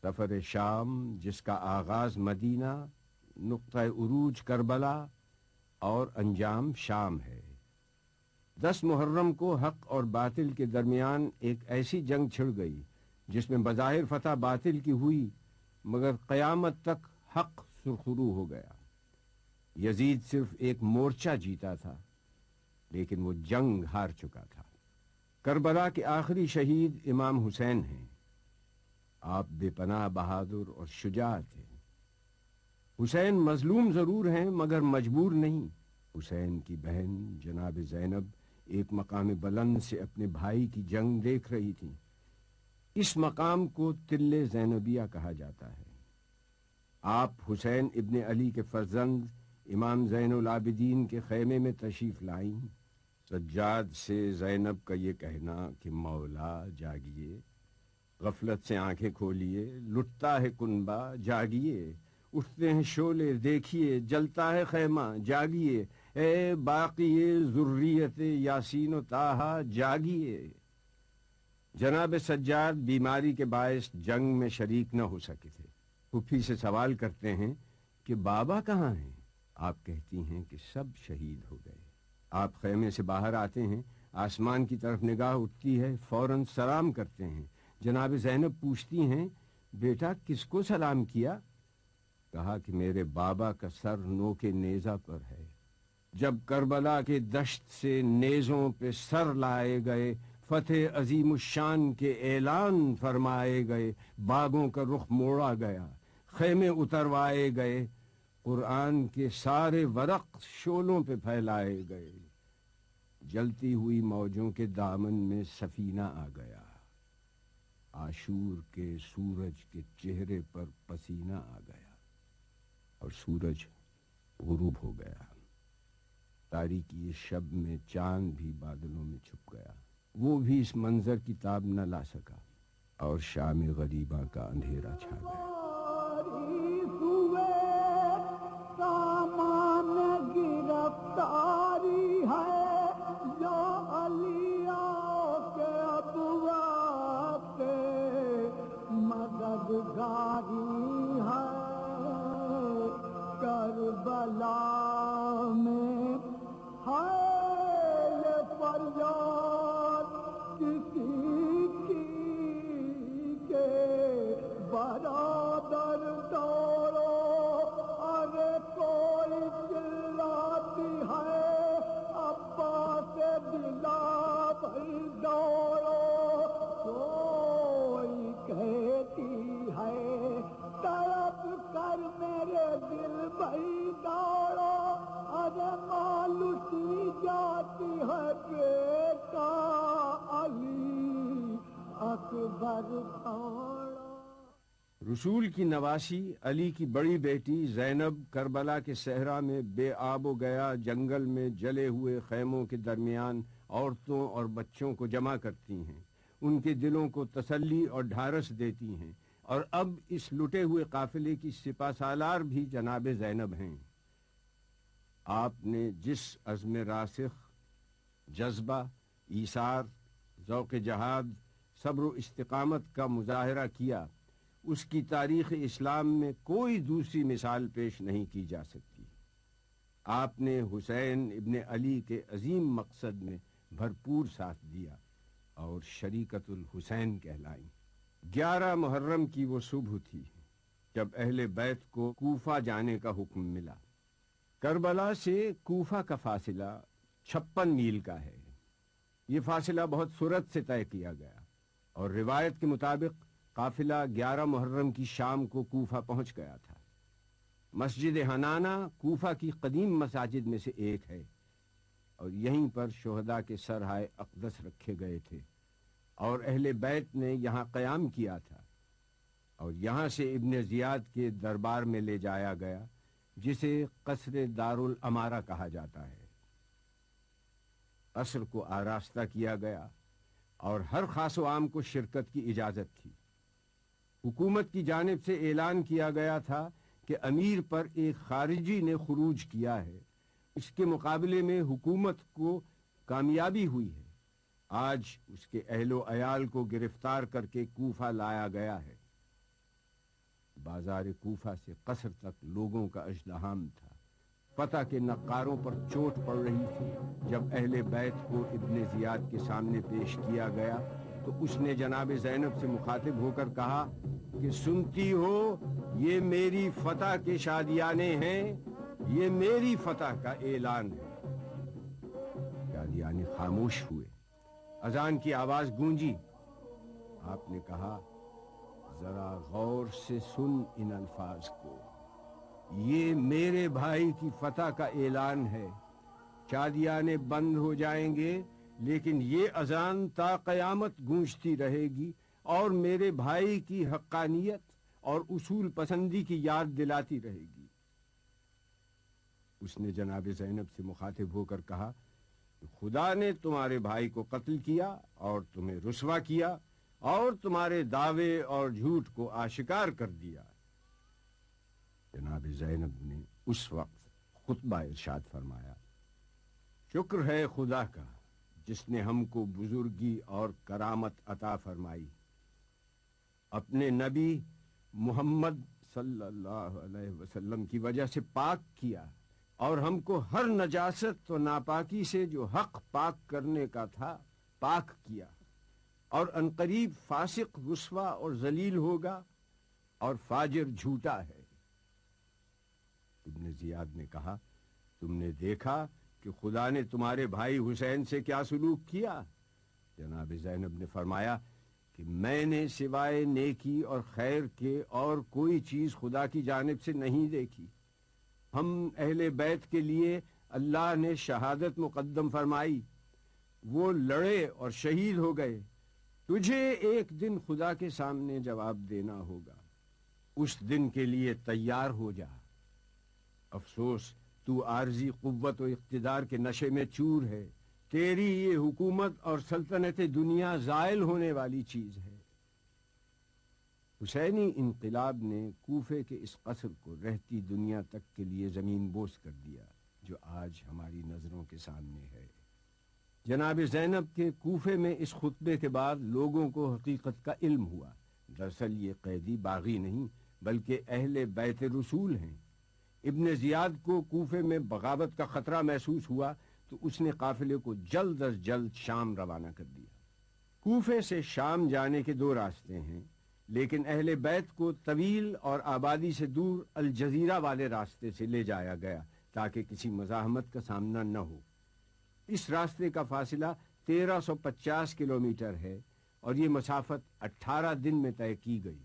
سفر شام جس کا آغاز مدینہ، نقطہ عروج کربلا اور انجام شام ہے۔ 10 محرم کو حق اور باطل کے درمیان ایک ایسی جنگ چھڑ گئی جس میں بظاہر فتح باطل کی ہوئی، مگر قیامت تک حق سرخرو ہو گیا۔ یزید صرف ایک مورچہ جیتا تھا، لیکن وہ جنگ ہار چکا تھا۔ کربلا کے آخری شہید امام حسین ہیں۔ آپ بے پناہ بہادر اور شجاع تھے۔ حسین مظلوم ضرور ہیں مگر مجبور نہیں۔ حسین کی بہن جناب زینب ایک مقام بلند سے اپنے بھائی کی جنگ دیکھ رہی تھی۔ اس مقام کو تل زینبیہ کہا جاتا ہے۔ آپ حسین ابن علی کے فرزند امام زین العابدین کے خیمے میں تشریف لائیں۔ سجاد سے زینب کا یہ کہنا کہ مولا جاگیے، غفلت سے آنکھیں کھولیے، لٹتا ہے کنبہ جاگیے، اٹھتے ہیں شعلے دیکھیے، جلتا ہے خیمہ جاگیے، اے باقی ذریت یاسین و طٰہٰ جاگیے۔ جناب سجاد بیماری کے باعث جنگ میں شریک نہ ہو سکے تھے۔ پھپھی سے سوال کرتے ہیں کہ بابا کہاں ہیں؟ آپ کہتی ہیں کہ سب شہید ہو گئے۔ آپ خیمے سے باہر آتے ہیں، آسمان کی طرف نگاہ اٹھتی ہے، فوراً سلام کرتے ہیں۔ جناب زینب پوچھتی ہیں بیٹا کس کو سلام کیا؟ کہا کہ میرے بابا کا سر نوک نیزہ پر ہے۔ جب کربلا کے دشت سے نیزوں پہ سر لائے گئے، فتح عظیم الشان کے اعلان فرمائے گئے، باغوں کا رخ موڑا گیا، خیمے اتروائے گئے، قرآن کے سارے ورق شولوں پہ پھیلائے گئے، جلتی ہوئی موجوں کے دامن میں سفینہ آ گیا، عاشور کے سورج کے چہرے پر پسینہ آ گیا اور سورج غروب ہو گیا۔ تاریکی شب میں چاند بھی بادلوں میں چھپ گیا، وہ بھی اس منظر کی تاب نہ لا سکا اور شام غریبہ کا اندھیرا چھا گیا۔ گرفتاری ہے جو علیوں کے ابواب کے مددگاری ہے، کربلا میں ہے یہ فریاد کسی کی کہ برادر دوڑو، ارے کوئی چلاتی ہے عباس دلا بھر دوڑو، کوئی کہتی ہے تڑپ کر میرے دل بھئی دوڑو، ارے مالوسی جاتی ہے بیٹا علی اکبر دوڑو۔ رسول کی نواسی علی کی بڑی بیٹی زینب کربلا کے صحرا میں بے آب و گیا جنگل میں جلے ہوئے خیموں کے درمیان عورتوں اور بچوں کو جمع کرتی ہیں، ان کے دلوں کو تسلی اور ڈھارس دیتی ہیں، اور اب اس لٹے ہوئے قافلے کی سپہ سالار بھی جناب زینب ہیں۔ آپ نے جس عزم راسخ، جذبہ، ایثار، ذوق جہاد، صبر و استقامت کا مظاہرہ کیا، اس کی تاریخ اسلام میں کوئی دوسری مثال پیش نہیں کی جا سکتی۔ آپ نے حسین ابن علی کے عظیم مقصد میں بھرپور ساتھ دیا اور شریکت الحسین کہلائیں۔ 11 محرم کی وہ صبح تھی جب اہل بیت کو کوفہ جانے کا حکم ملا۔ کربلا سے کوفہ کا فاصلہ 56 میل کا ہے۔ یہ فاصلہ بہت سرعت سے طے کیا گیا اور روایت کے مطابق قافلہ 11 محرم کی شام کو کوفہ پہنچ گیا تھا۔ مسجد حنانہ کوفہ کی قدیم مساجد میں سے ایک ہے اور یہیں پر شہداء کے سرہائے اقدس رکھے گئے تھے اور اہل بیت نے یہاں قیام کیا تھا، اور یہاں سے ابن زیاد کے دربار میں لے جایا گیا جسے قصر دارالامارہ کہا جاتا ہے۔ قصر کو آراستہ کیا گیا اور ہر خاص و عام کو شرکت کی اجازت تھی۔ حکومت کی جانب سے اعلان کیا گیا تھا کہ امیر پر ایک خارجی نے خروج کیا ہے، اس کے مقابلے میں حکومت کو کامیابی ہوئی ہے، آج اس کے اہل و عیال کو گرفتار کر کے کوفہ لایا گیا ہے۔ بازار کوفہ سے قصر تک لوگوں کا ازدحام تھا۔ فتح کے نقاروں پر چوٹ پڑ رہی تھی۔ جب اہل بیت کو ابن زیاد کے سامنے پیش کیا گیا تو اس نے جناب زینب سے مخاطب ہو کر کہا کہ سنتی ہو، یہ میری فتح کے شادیانے ہیں، یہ میری فتح کا اعلان ہے۔ شادیانے خاموش ہوئے۔ اذان کی آواز گونجی۔ آپ نے کہا، ذرا غور سے سن ان الفاظ کو، یہ میرے بھائی کی فتح کا اعلان ہے۔ شادیانے بند ہو جائیں گے لیکن یہ اذان تا قیامت گونجتی رہے گی اور میرے بھائی کی حقانیت اور اصول پسندی کی یاد دلاتی رہے گی۔ اس نے جناب زینب سے مخاطب ہو کر کہا، خدا نے تمہارے بھائی کو قتل کیا اور تمہیں رسوا کیا اور تمہارے دعوے اور جھوٹ کو آشکار کر دیا۔ جناب زینب نے اس وقت خطبہ ارشاد فرمایا، شکر ہے خدا کا جس نے ہم کو بزرگی اور کرامت عطا فرمائی، اپنے نبی محمد صلی اللہ علیہ وسلم کی وجہ سے پاک کیا اور ہم کو ہر نجاست و ناپاکی سے جو حق پاک کرنے کا تھا پاک کیا، اور عنقریب فاسق رسوا اور ذلیل ہوگا اور فاجر جھوٹا ہے۔ ابن زیاد نے کہا، تم نے دیکھا کہ خدا نے تمہارے بھائی حسین سے کیا سلوک کیا؟ جناب زینب نے فرمایا کہ میں نے سوائے نیکی اور خیر کے اور کوئی چیز خدا کی جانب سے نہیں دیکھی۔ ہم اہل بیت کے لیے اللہ نے شہادت مقدم فرمائی، وہ لڑے اور شہید ہو گئے۔ تجھے ایک دن خدا کے سامنے جواب دینا ہوگا، اس دن کے لیے تیار ہو جا۔ افسوس تو عارضی قوت و اقتدار کے نشے میں چور ہے، تیری یہ حکومت اور سلطنت دنیا زائل ہونے والی چیز ہے۔ حسینی انقلاب نے کوفے کے اس قصر کو رہتی دنیا تک کے لیے زمین بوس کر دیا جو آج ہماری نظروں کے سامنے ہے۔ جناب زینب کے کوفے میں اس خطبے کے بعد لوگوں کو حقیقت کا علم ہوا۔ دراصل یہ قیدی باغی نہیں بلکہ اہل بیت رسول ہیں۔ ابن زیاد کو کوفے میں بغاوت کا خطرہ محسوس ہوا تو اس نے قافلے کو جلد از جلد شام روانہ کر دیا۔ کوفے سے شام جانے کے دو راستے ہیں، لیکن اہل بیت کو طویل اور آبادی سے دور الجزیرہ والے راستے سے لے جایا گیا تاکہ کسی مزاحمت کا سامنا نہ ہو۔ اس راستے کا فاصلہ 1350 کلومیٹر ہے اور یہ مسافت 18 دن میں طے کی گئی۔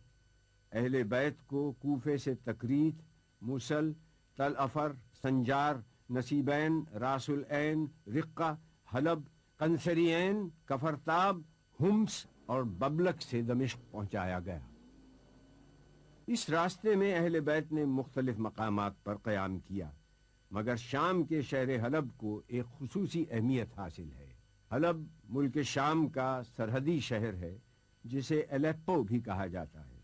اہل بیت کو کوفے سے تکریت، موصل، تل افر، سنجار، نصیبین، راس العین، رقہ، حلب، قنصرین، کفرتاب، ہمس اور ببلک سے دمشق پہنچایا گیا۔ اس راستے میں اہل بیت نے مختلف مقامات پر قیام کیا، مگر شام کے شہر حلب کو ایک خصوصی اہمیت حاصل ہے۔ حلب ملک شام کا سرحدی شہر ہے جسے الیپو بھی کہا جاتا ہے۔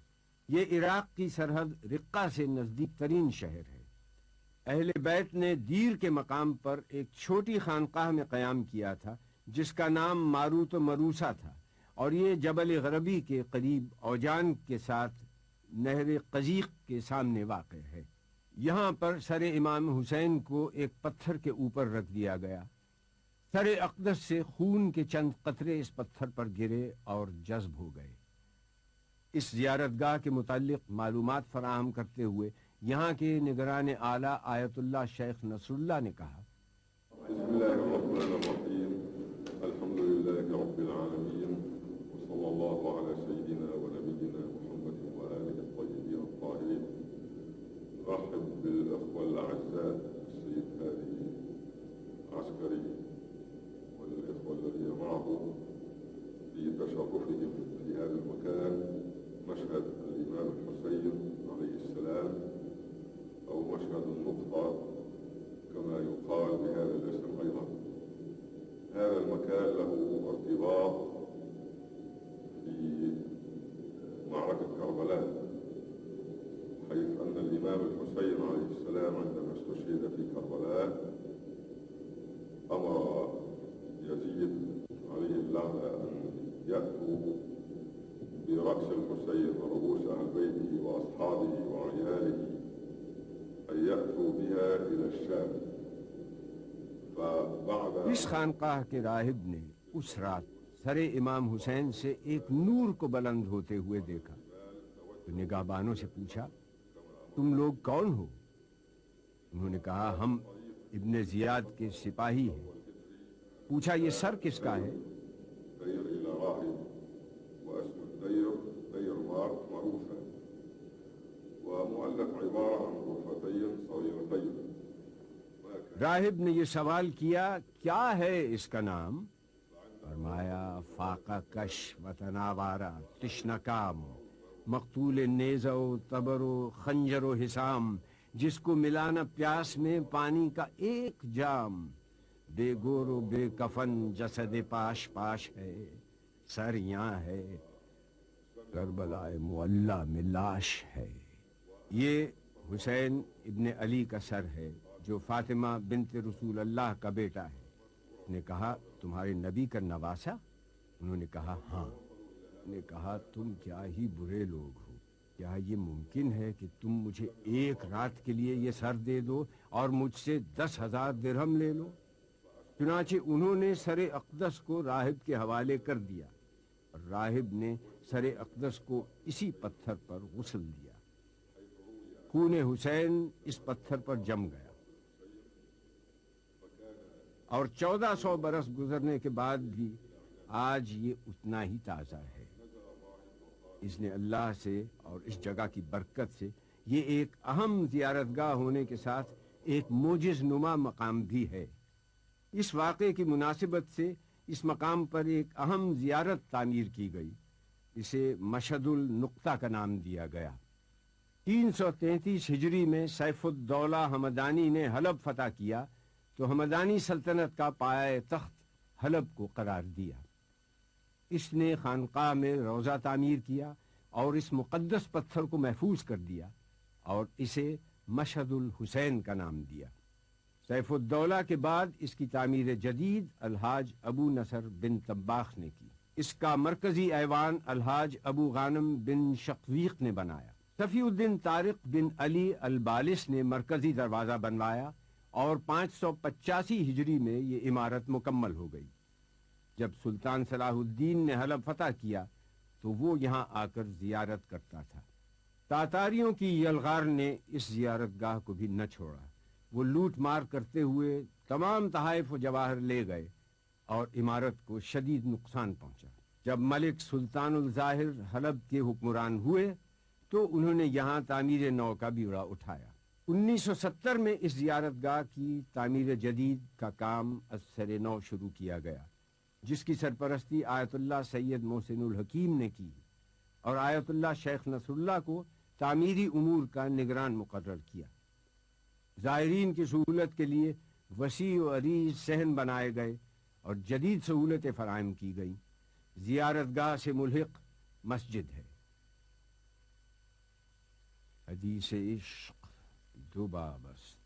یہ عراق کی سرحد رقہ سے نزدیک ترین شہر ہے۔ اہل بیت نے دیر کے مقام پر ایک چھوٹی خانقاہ میں قیام کیا تھا جس کا نام ماروت و مروسا تھا، اور یہ جبل غربی کے قریب اوجان کے ساتھ نہر قزیق کے سامنے واقع ہے۔ یہاں پر سر امام حسین کو ایک پتھر کے اوپر رکھ دیا گیا۔ سر اقدس سے خون کے چند قطرے اس پتھر پر گرے اور جذب ہو گئے۔ اس زیارت گاہ کے متعلق معلومات فراہم کرتے ہوئے یہاں کے نگران اعلیٰ آیت اللہ شیخ نصر اللہ نے کہا، بسم اللہ الرحمن الرحیم، الحمد للہ رب العالمین، وصلی اللہ علی سیدنا و نبینا محمد و آلہ الطیبین الطاہرین۔ رحب بالاخوة الاعزاء السيد هادي عسكري والاخوة الذين معه في تشرفهم في هذا المكان، مشهد الامام الحسين عليه السلام او مشهد النقطة كما يقال بهذا الاسم ايضا۔ هذا المكان له ارتباط في معركة كربلاء، حيث أن الإمام الحسين عليه السلام عندما استشهد في كربلاء أمر يزيد عليه اللعنة أن يأتوا برأس الحسين ورؤوس أهل بيته وأصحابه الشام فبعد اس خانقاہ کے راہب نے اس رات سر امام حسین سے ایک نور کو بلند ہوتے ہوئے دیکھا تو نگہبانوں سے پوچھا تم لوگ کون ہو؟ انہوں نے کہا ہم ابن زیاد کے سپاہی ہیں۔ پوچھا یہ سر کس کا ہے؟ دير إلى راهب واسم الدير دير معروفة ومؤلف عبارة عن غرفتين صغيرتين. راہب نے یہ سوال کیا کیا ہے اس کا نام؟ فرمایا فاقہ کش وتناوارہ تشنکام مقتول نیزہ و تبر و خنجر و حسام، جس کو ملانا پیاس میں پانی کا ایک جام، بے گور و بے کفن جسد پاش پاش ہے، سر یہاں ہے کربلا معلی میں لاش ہے۔ یہ حسین ابن علی کا سر ہے جو فاطمہ بنت رسول اللہ کا بیٹا ہے۔ نے کہا تمہارے نبی کا نواسہ؟ انہوں نے کہا ہاں۔ نے کہا تم کیا ہی برے لوگ ہو، کیا یہ ممکن ہے کہ تم مجھے ایک رات کے لیے یہ سر دے دو اور مجھ سے 10,000 درہم لے لو؟ چنانچہ انہوں نے سر اقدس کو راہب کے حوالے کر دیا اور راہب نے سر اقدس کو اسی پتھر پر غسل دیا۔ خون حسین اس پتھر پر جم گیا اور 1400 برس گزرنے کے بعد بھی آج یہ اتنا ہی تازہ ہے۔ اس نے اللہ سے اور اس جگہ کی برکت سے یہ ایک اہم زیارت گاہ ہونے کے ساتھ ایک معجز نما مقام بھی ہے۔ اس واقعے کی مناسبت سے اس مقام پر ایک اہم زیارت تعمیر کی گئی، اسے مشہد النقطہ کا نام دیا گیا۔ 333 ہجری میں سیف الدولہ حمدانی نے حلب فتح کیا تو حمدانی سلطنت کا پایہ تخت حلب کو قرار دیا۔ اس نے خانقاہ میں روضہ تعمیر کیا اور اس مقدس پتھر کو محفوظ کر دیا اور اسے مشہد الحسین کا نام دیا۔ سیف الدولہ کے بعد اس کی تعمیر جدید الحاج ابو نصر بن طباخ نے کی۔ اس کا مرکزی ایوان الحاج ابو غانم بن شقویق نے بنایا۔ صفی الدین طارق بن علی البالس نے مرکزی دروازہ بنوایا اور 585 ہجری میں یہ عمارت مکمل ہو گئی۔ جب سلطان صلاح الدین نے حلب فتح کیا تو وہ یہاں آ کر زیارت کرتا تھا۔ تاتاریوں کی یلغار نے اس زیارت گاہ کو بھی نہ چھوڑا، وہ لوٹ مار کرتے ہوئے تمام تحائف و جواہر لے گئے اور عمارت کو شدید نقصان پہنچا۔ جب ملک سلطان الظاہر حلب کے حکمران ہوئے تو انہوں نے یہاں تعمیر نو کا بیڑا اٹھایا۔ 1970 میں اس زیارت گاہ کی تعمیر جدید کا کام از سر نو شروع کیا گیا، جس کی سرپرستی آیت اللہ سید محسن الحکیم نے کی اور آیت اللہ شیخ نصر اللہ کو تعمیری امور کا نگران مقرر کیا۔ زائرین کی سہولت کے لیے وسیع و عریض صحن بنائے گئے اور جدید سہولتیں فراہم کی گئیں۔ زیارت گاہ سے ملحق مسجد ہے۔ حدیث عشق دو باب است،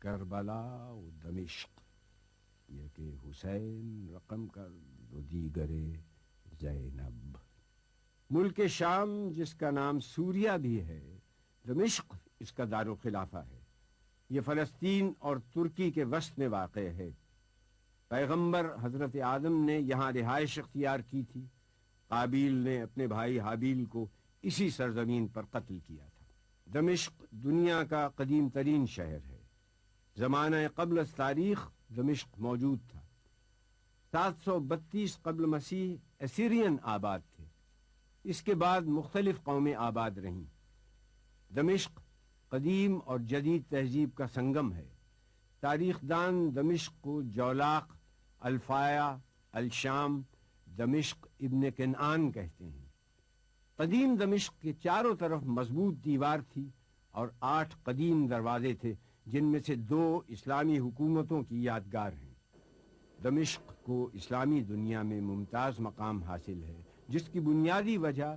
کربلا و دمشق، یہ کہ حسین رقم کر دو دیگر زینب۔ ملک شام جس کا نام سوریہ بھی ہے، دمشق اس کا دارالخلافہ ہے۔ یہ فلسطین اور ترکی کے وسط میں واقع ہے۔ پیغمبر حضرت آدم نے یہاں رہائش اختیار کی تھی۔ قابیل نے اپنے بھائی حابیل کو اسی سرزمین پر قتل کیا تھا۔ دمشق دنیا کا قدیم ترین شہر ہے۔ زمانہ قبل از تاریخ دمشق موجود تھا۔ 732 قبل مسیح اسیرین آباد تھے۔ اس کے بعد مختلف قومیں آباد رہیں۔ دمشق قدیم اور جدید تہذیب کا سنگم ہے۔ تاریخ دان دمشق کو جولاق، الفایا، الشام، دمشق ابن کنعان کہتے ہیں۔ قدیم دمشق کے چاروں طرف مضبوط دیوار تھی اور 8 قدیم دروازے تھے، جن میں سے 2 اسلامی حکومتوں کی یادگار ہیں۔ دمشق کو اسلامی دنیا میں ممتاز مقام حاصل ہے، جس کی بنیادی وجہ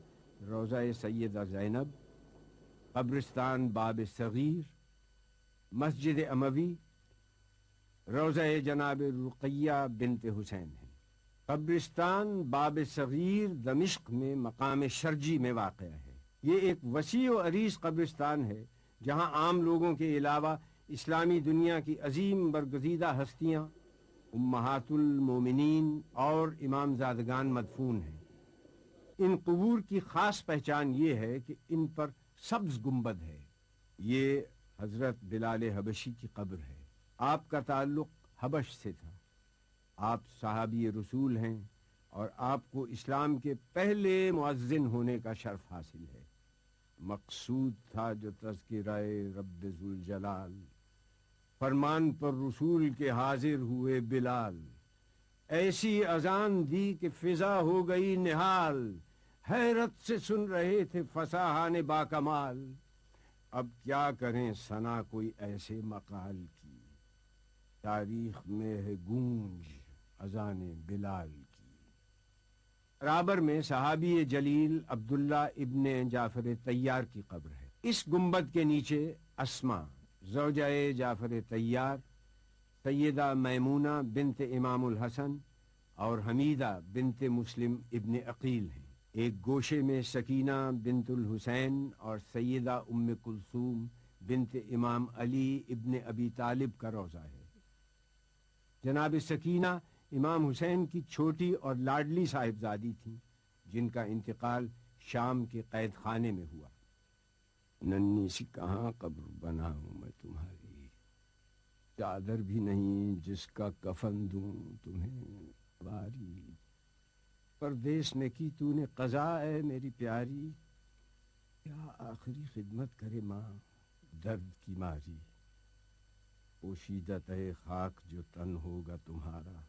روضہ سیدہ زینب، قبرستان باب صغیر، مسجد اموی، روضہ جناب رقیہ بنت حسین ہے۔ قبرستان باب صغیر دمشق میں مقام شرجی میں واقع ہے۔ یہ ایک وسیع و عریض قبرستان ہے جہاں عام لوگوں کے علاوہ اسلامی دنیا کی عظیم برگزیدہ ہستیاں امہات المومنین اور امام زادگان مدفون ہیں۔ ان قبور کی خاص پہچان یہ ہے کہ ان پر سبز گنبد ہے۔ یہ حضرت بلال حبشی کی قبر ہے۔ آپ کا تعلق حبش سے تھا۔ آپ صحابی رسول ہیں اور آپ کو اسلام کے پہلے مؤذن ہونے کا شرف حاصل ہے۔ مقصود تھا جو تذکرہ رب ذوالجلال، فرمان پر رسول کے حاضر ہوئے بلال، ایسی اذان دی کہ فضا ہو گئی نہال، حیرت سے سن رہے تھے فصاحان با کمال، اب کیا کریں ثنا کوئی ایسے مقال کی، تاریخ میں ہے گونج اذان بلال کی۔ رابر میں صحابی جلیل عبداللہ ابن جعفر طیار کی قبر ہے۔ اس گنبد کے نیچے اسما زوجہ جعفر طیار، سیدہ میمونہ بنت امام الحسن اور حمیدہ بنت مسلم ابن عقیل ہیں۔ ایک گوشے میں سکینہ بنت الحسین اور سیدہ ام کلثوم بنت امام علی ابن ابی طالب کا روضہ ہے۔ جناب سکینہ امام حسین کی چھوٹی اور لاڈلی صاحبزادی تھیں، جن کا انتقال شام کے قید خانے میں ہوا۔ ننھی سی کہاں قبر بناؤں میں تمہاری، چادر بھی نہیں جس کا کفن دوں تمہیں باری، پردیس میں کی تو نے قضا ہے میری پیاری، کیا آخری خدمت کرے ماں درد کی ماری، پوشیدہ تہ خاک جو تن ہوگا تمہارا،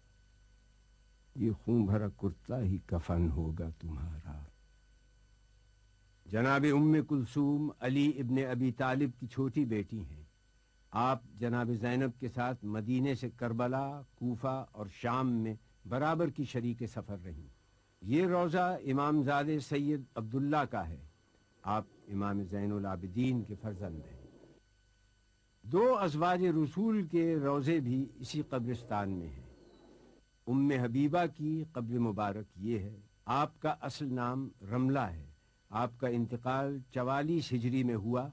یہ خون بھرا کرتا ہی کفن ہوگا تمہارا۔ جناب ام کلثوم علی ابن ابی طالب کی چھوٹی بیٹی ہیں۔ آپ جناب زینب کے ساتھ مدینے سے کربلا، کوفہ اور شام میں برابر کی شریک سفر رہیں۔ یہ روضہ امام زادہ سید عبداللہ کا ہے۔ آپ امام زین العابدین کے فرزند ہیں۔ دو ازواج رسول کے روضے بھی اسی قبرستان میں ہیں۔ ام حبیبہ کی قبر مبارک یہ ہے۔ آپ کا اصل نام رملہ ہے۔ آپ کا انتقال 44 ہجری میں ہوا۔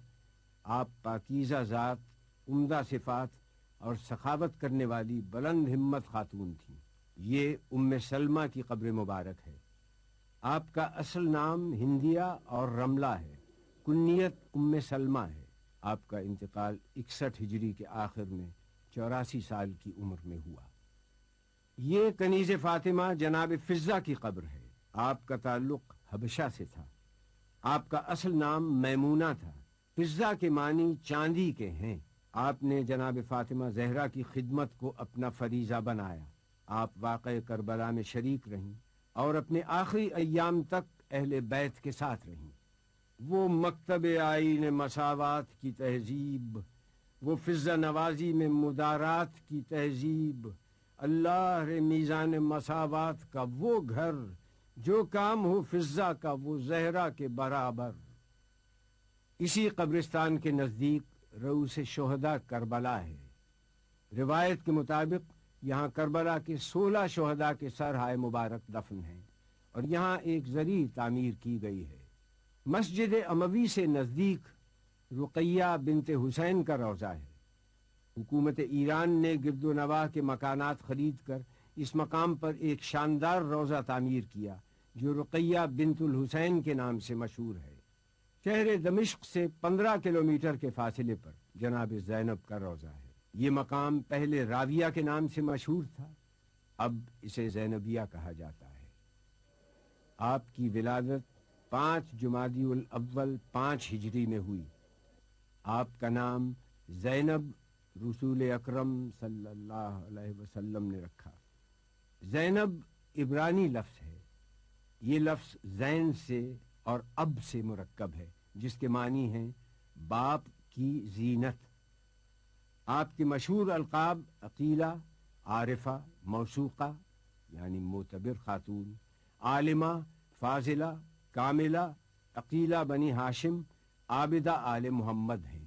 آپ پاکیزہ ذات، عمدہ صفات اور سخاوت کرنے والی بلند ہمت خاتون تھیں۔ یہ ام سلمہ کی قبر مبارک ہے۔ آپ کا اصل نام ہندیہ اور رملہ ہے، کنیت ام سلمہ ہے۔ آپ کا انتقال 61 ہجری کے آخر میں 84 سال کی عمر میں ہوا۔ یہ کنیز فاطمہ جناب فضہ کی قبر ہے۔ آپ کا تعلق حبشہ سے تھا۔ آپ کا اصل نام میمونہ تھا۔ فضہ کے معنی چاندی کے ہیں۔ آپ نے جناب فاطمہ زہرا کی خدمت کو اپنا فریضہ بنایا۔ آپ واقع کربلا میں شریک رہیں اور اپنے آخری ایام تک اہل بیت کے ساتھ رہیں۔ وہ مکتب آئین مساوات کی تہذیب، وہ فضہ نوازی میں مدارات کی تہذیب، اللہ رے میزان مساوات کا وہ گھر، جو کام ہو فضہ کا وہ زہرا کے برابر۔ اسی قبرستان کے نزدیک رؤوس شہداء کربلا ہے۔ روایت کے مطابق یہاں کربلا کے 16 شہداء کے سرہائے مبارک دفن ہیں اور یہاں ایک زرعی تعمیر کی گئی ہے۔ مسجد اموی سے نزدیک رقیہ بنت حسین کا روضہ ہے۔ حکومت ایران نے گرد و نواح کے مکانات خرید کر اس مقام پر ایک شاندار روضہ تعمیر کیا جو رقیہ بنت الحسین کے نام سے مشہور ہے۔ شہر دمشق سے 15 کلومیٹر کے فاصلے پر جناب زینب کا روضہ ہے۔ یہ مقام پہلے راویہ کے نام سے مشہور تھا، اب اسے زینبیہ کہا جاتا ہے۔ آپ کی ولادت 5 جمادی الاول 5 ہجری میں ہوئی۔ آپ کا نام زینب رسول اکرم صلی اللہ علیہ وسلم نے رکھا۔ زینب عبرانی لفظ ہے۔ یہ لفظ زین سے اور اب سے مرکب ہے، جس کے معنی ہیں باپ کی زینت۔ آپ کے مشہور القاب عقیلہ، عارفہ، موثوقہ یعنی معتبر خاتون، عالمہ، فاضلہ، کاملہ، عقیلہ بنی ہاشم، عابدہ آل محمد ہیں۔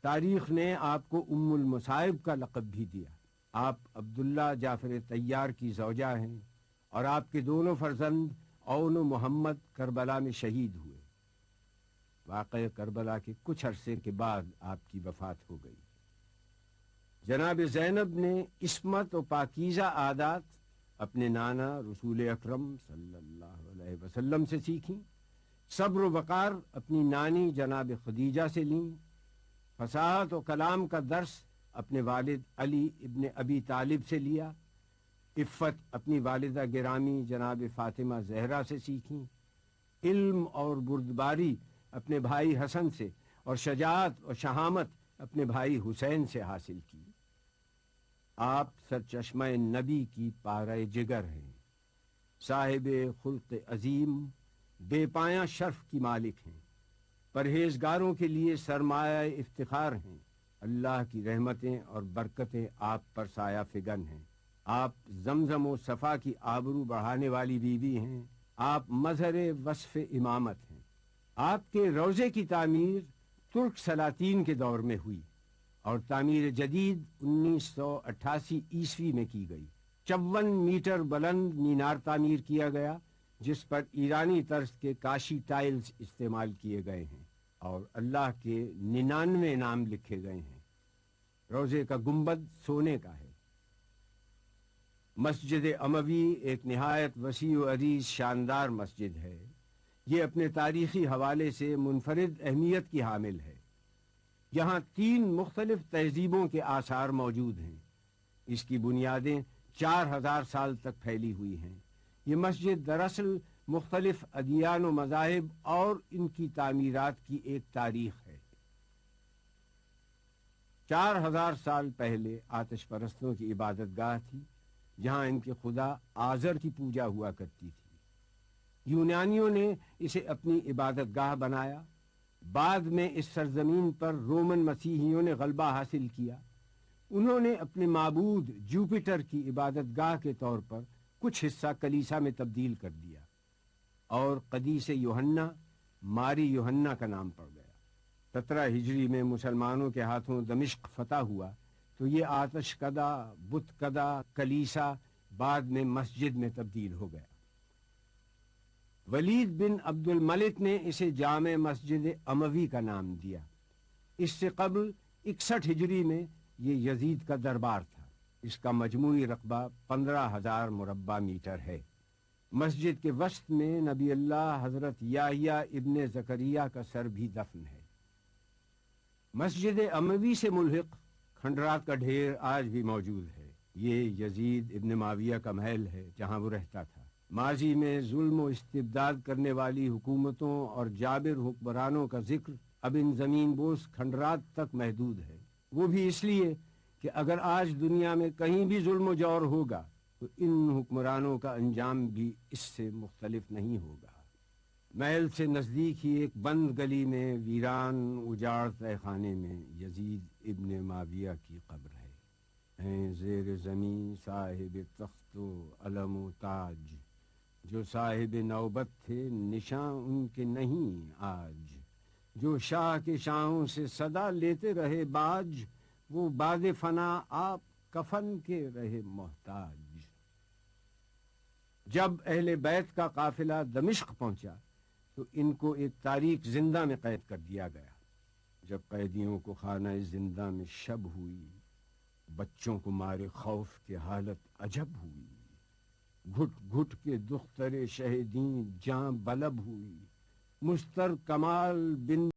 تاریخ نے آپ کو ام المصائب کا لقب بھی دیا۔ آپ عبداللہ جعفر طیار کی زوجہ ہیں اور آپ کے دونوں فرزند اون و محمد کربلا میں شہید ہوئے۔ واقعہ کربلا کے کچھ عرصے کے بعد آپ کی وفات ہو گئی۔ جناب زینب نے عصمت و پاکیزہ عادات اپنے نانا رسول اکرم صلی اللہ علیہ وسلم سے سیکھیں، صبر و وقار اپنی نانی جناب خدیجہ سے لیں، فصاحت و کلام کا درس اپنے والد علی ابن ابی طالب سے لیا، عفت اپنی والدہ گرامی جناب فاطمہ زہرا سے سیکھیں، علم اور بردباری اپنے بھائی حسن سے، اور شجاعت اور شہامت اپنے بھائی حسین سے حاصل کی۔ آپ سرچشمہ نبی کی پارہ جگر ہیں، صاحب خلق عظیم، بے پایاں شرف کی مالک ہیں، پرہیزگاروں کے لیے سرمایہ افتخار ہیں، اللہ کی رحمتیں اور برکتیں آپ پر سایہ فگن ہیں۔ آپ زمزم و صفا کی آبرو بڑھانے والی بیوی ہیں، آپ مظہر وصف امامت ہیں۔ آپ کے روضے کی تعمیر ترک سلاطین کے دور میں ہوئی اور تعمیر جدید 1988 عیسوی میں کی گئی۔ 54 میٹر بلند مینار تعمیر کیا گیا جس پر ایرانی طرز کے کاشی ٹائلز استعمال کیے گئے ہیں اور اللہ کے 99 نام لکھے گئے ہیں۔ روضے کا گنبد سونے کا ہے۔ مسجد اموی ایک نہایت وسیع و عریض شاندار مسجد ہے۔ یہ اپنے تاریخی حوالے سے منفرد اہمیت کی حامل ہے۔ یہاں 3 مختلف تہذیبوں کے آثار موجود ہیں۔ اس کی بنیادیں 4000 سال تک پھیلی ہوئی ہیں۔ یہ مسجد دراصل مختلف ادیان و مذاہب اور ان کی تعمیرات کی ایک تاریخ ہے۔ 4000 سال پہلے آتش پرستوں کی عبادت گاہ تھی جہاں ان کے خدا آزر کی پوجا ہوا کرتی تھی۔ یونانیوں نے اسے اپنی عبادت گاہ بنایا۔ بعد میں اس سرزمین پر رومن مسیحیوں نے غلبہ حاصل کیا۔ انہوں نے اپنے معبود جوپیٹر کی عبادت گاہ کے طور پر کچھ حصہ کلیسا میں تبدیل کر دیا اور قدیس یوحنا ماری یوحنا کا نام پڑ گیا۔ 17 ہجری میں مسلمانوں کے ہاتھوں دمشق فتح ہوا تو یہ آتش کدہ بت کدہ کلیسا بعد میں مسجد میں تبدیل ہو گیا۔ ولید بن عبد الملک نے اسے جامع مسجد اموی کا نام دیا۔ اس سے قبل 61 ہجری میں یہ یزید کا دربار تھا۔ اس کا مجموعی رقبہ 15,000 مربع میٹر ہے۔ مسجد کے وسط میں نبی اللہ حضرت یحییٰ ابن زکریا کا سر بھی دفن ہے۔ مسجد اموی سے ملحق کھنڈرات کا ڈھیر آج بھی موجود ہے۔ یہ یزید ابن معاویہ کا محل ہے جہاں وہ رہتا تھا۔ ماضی میں ظلم و استبداد کرنے والی حکومتوں اور جابر حکمرانوں کا ذکر اب ان زمین بوس کھنڈرات تک محدود ہے، وہ بھی اس لیے کہ اگر آج دنیا میں کہیں بھی ظلم و جور ہوگا تو ان حکمرانوں کا انجام بھی اس سے مختلف نہیں ہوگا۔ محل سے نزدیک ہی ایک بند گلی میں ویران اجاڑ تہہ خانے میں یزید ابن معاویہ کی قبر ہے۔ ہیں زیر زمین صاحب تخت و علم و تاج، جو صاحب نوبت تھے نشاں ان کے نہیں آج، جو شاہ کے شاہوں سے صدا لیتے رہے باج، وہ باد فنا آپ کفن کے رہے محتاج۔ جب اہل بیت کا قافلہ دمشق پہنچا تو ان کو ایک تاریک زندہ میں قید کر دیا گیا۔ جب قیدیوں کو خانہ زندہ میں شب ہوئی، بچوں کو مارے خوف کے حالت عجب ہوئی، گھٹ گھٹ کے دختر شہیدین جاں بلب ہوئی، مستر کمال بن